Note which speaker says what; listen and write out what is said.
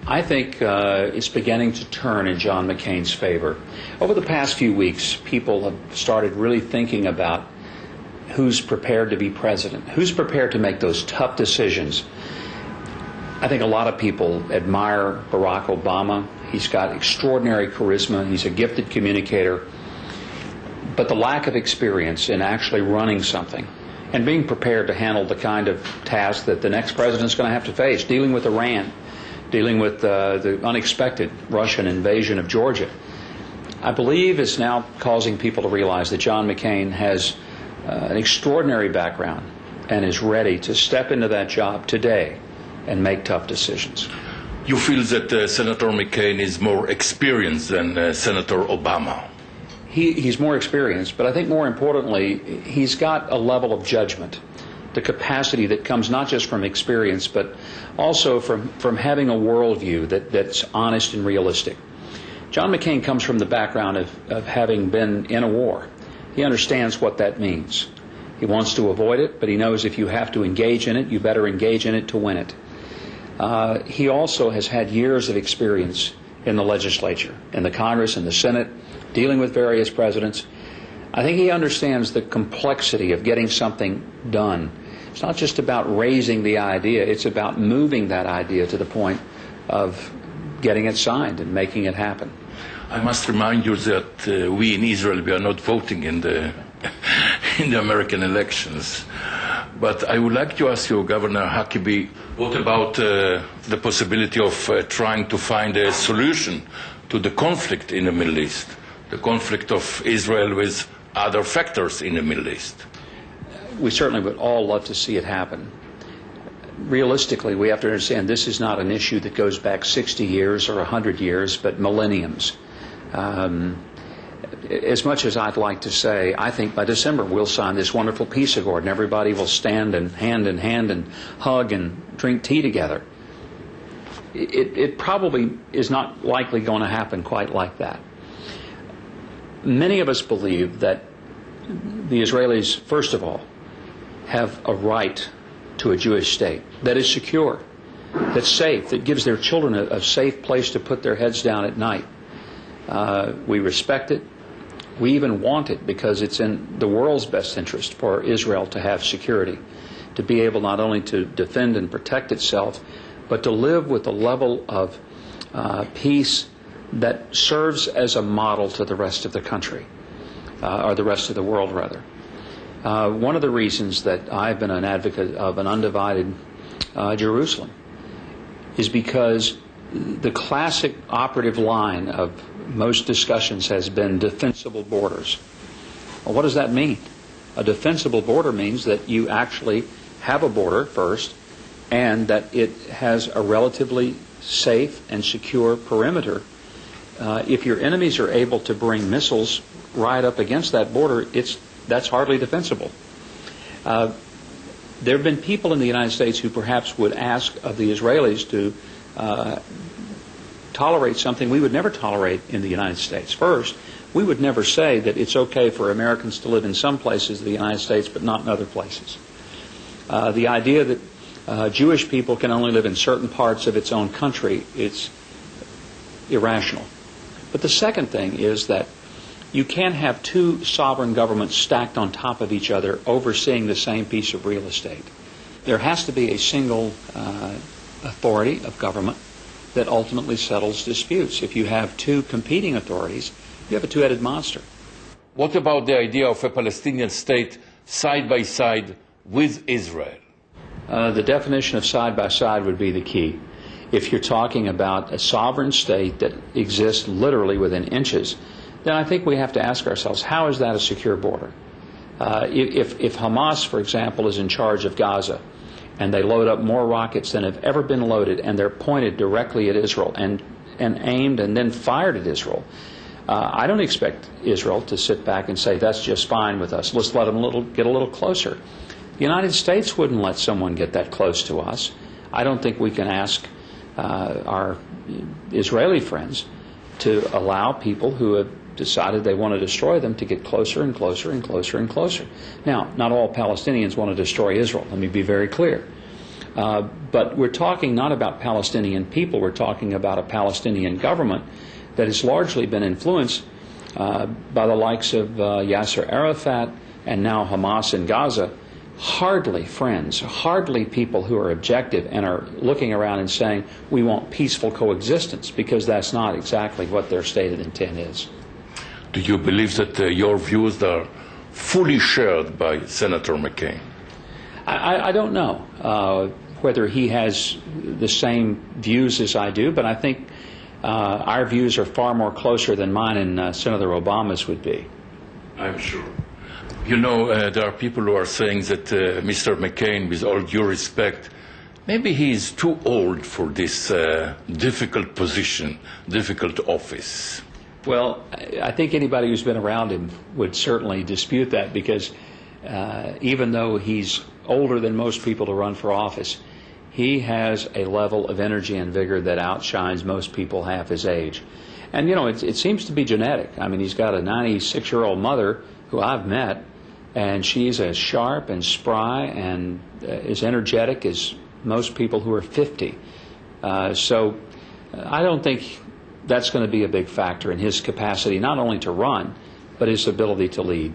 Speaker 1: I think it's beginning to turn in John McCain's favor. Over the past few weeks, people have started really thinking about who's prepared to be president, who's prepared to make those tough decisions. I think a lot of people admire Barack Obama. He's got extraordinary charisma. He's a gifted communicator. But the lack of experience in actually running something and being prepared to handle the kind of task that the next president's going to have to face, dealing with Iran, dealing with the unexpected Russian invasion of Georgia, I believe is now causing people to realize that John McCain has an extraordinary background and is ready to step into that job today and make tough decisions.
Speaker 2: You feel that Senator McCain is more experienced than Senator Obama?
Speaker 1: He's more experienced, but I think more importantly, he's got a level of judgment, the capacity that comes not just from experience, but also from having a worldview that's honest and realistic. John McCain comes from the background of having been in a war. He understands what that means. He wants to avoid it, but he knows if you have to engage in it, you better engage in it to win it. He also has had years of experience in the legislature, in the Congress, in the Senate, dealing with various presidents. I think he understands the complexity of getting something done. It's not just about raising the idea, it's about moving that idea to the point of getting it signed and making it happen.
Speaker 2: I must remind you that we in Israel, we are not voting in the American elections. But I would like to ask you, Governor Huckabee, what about the possibility of trying to find a solution to the conflict in the Middle East, the conflict of Israel with other factors in the Middle East?
Speaker 1: We certainly would all love to see it happen. Realistically, we have to understand this is not an issue that goes back 60 years or 100 years, but millenniums. As much as I'd like to say, I think by December we'll sign this wonderful peace accord and everybody will stand and hand in hand and hug and drink tea together. It probably is not likely going to happen quite like that. Many of us believe that the Israelis, first of all, have a right to a Jewish state that is secure, that's safe, that gives their children a safe place to put their heads down at night. We respect it. We even want it because it's in the world's best interest for Israel to have security, to be able not only to defend and protect itself, but to live with a level of peace that serves as a model to the rest of the country, or the rest of the world, rather. One of the reasons that I've been an advocate of an undivided Jerusalem is because the classic operative line of most discussions has been defensible borders. Well, what does that mean? A defensible border means that you actually have a border first and that it has a relatively safe and secure perimeter. If your enemies are able to bring missiles right up against that border, that's hardly defensible. There have been people in the United States who perhaps would ask of the Israelis to tolerate something we would never tolerate in the United States. First, we would never say that it's okay for Americans to live in some places of the United States but not in other places. The idea that Jewish people can only live in certain parts of its own country, it's irrational. But the second thing is that you can't have two sovereign governments stacked on top of each other overseeing the same piece of real estate. There has to be a single authority of government that ultimately settles disputes. If you have two competing authorities, you have a two-headed monster.
Speaker 2: What about the idea of a Palestinian state side by side with Israel?
Speaker 1: The definition of side by side would be the key. If you're talking about a sovereign state that exists literally within inches, then I think we have to ask ourselves, how is that a secure border? If Hamas, for example, is in charge of Gaza, and they load up more rockets than have ever been loaded, and they're pointed directly at Israel and aimed and then fired at Israel, I don't expect Israel to sit back and say, that's just fine with us. Let's let them get a little closer. The United States wouldn't let someone get that close to us. I don't think we can ask our Israeli friends to allow people who have decided they want to destroy them to get closer and closer and closer and closer. Now, not all Palestinians want to destroy Israel. Let me be very clear. But we're talking not about Palestinian people, we're talking about a Palestinian government that has largely been influenced by the likes of Yasser Arafat and now Hamas in Gaza. Hardly friends, hardly people who are objective and are looking around and saying, we want peaceful coexistence, because that's not exactly what their stated intent is.
Speaker 2: Do you believe that your views are fully shared by Senator McCain?
Speaker 1: I don't know whether he has the same views as I do, but I think our views are far more closer than mine and Senator Obama's would be.
Speaker 2: I'm sure. You know, there are people who are saying that Mr. McCain, with all due respect, maybe he is too old for this difficult position, difficult office.
Speaker 1: Well, I think anybody who's been around him would certainly dispute that, because even though he's older than most people to run for office, he has a level of energy and vigor that outshines most people half his age. And, you know, it seems to be genetic. I mean, he's got a 96-year-old mother who I've met, and she's as sharp and spry and as energetic as most people who are 50. So I don't think that's going to be a big factor in his capacity not only to run, but his ability to lead.